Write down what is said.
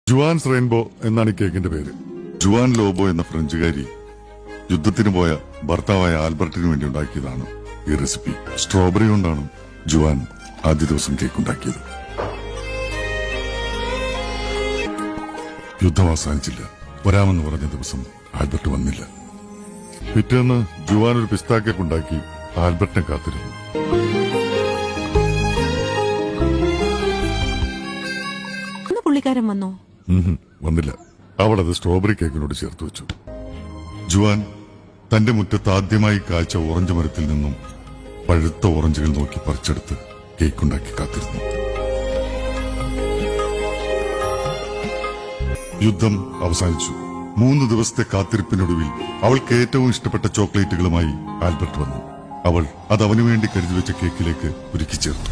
Juan's rainbow എന്നാണ് ഈ കേക്കിന്റെ പേര്. ജുവാൻ ലോബോ എന്ന ഫ്രഞ്ചുകാരി യുദ്ധത്തിന് പോയ ഭർത്താവായ ആൽബർട്ടിന് വേണ്ടി ഉണ്ടാക്കിയതാണ് ഈ റെസിപ്പി. സ്ട്രോബെറി കൊണ്ടാണ് ജുവാൻ ആദ്യ ദിവസം കേക്ക് ഉണ്ടാക്കിയത്. യുദ്ധം അവസാനിച്ചില്ല. വരാമെന്ന് പറഞ്ഞ ദിവസം ആൽബർട്ട് വന്നില്ല. പിറ്റേന്ന് ജുവാൻ ഒരു പിസ്താ കേക്ക് ഉണ്ടാക്കി ആൽബർട്ടിനെ കാത്തിരുന്നു. പുള്ളിക്കാരൻ വന്നോ? വന്നില്ല. അവൾ അത് സ്ട്രോബെറി കേക്കിനോട് ചേർത്ത് വെച്ചു. ജുവാൻ തന്റെ മുറ്റത്ത് ആദ്യമായി കാഴ്ച ഓറഞ്ച് മരത്തിൽ നിന്നും പഴുത്ത ഓറഞ്ചുകൾ നോക്കി പറിച്ചെടുത്ത് കേക്കുണ്ടാക്കി കാത്തിരുന്നു. യുദ്ധം അവസാനിച്ചു. 3 ദിവസത്തെ കാത്തിരിപ്പിനൊടുവിൽ അവൾക്ക് ഏറ്റവും ഇഷ്ടപ്പെട്ട ചോക്ലേറ്റുകളുമായി ആൽബർട്ട് വന്നു. അവൾ അത് അവനു വേണ്ടി കരുതി വെച്ച കേക്കിലേക്ക് ഒരുക്കി ചേർത്തു.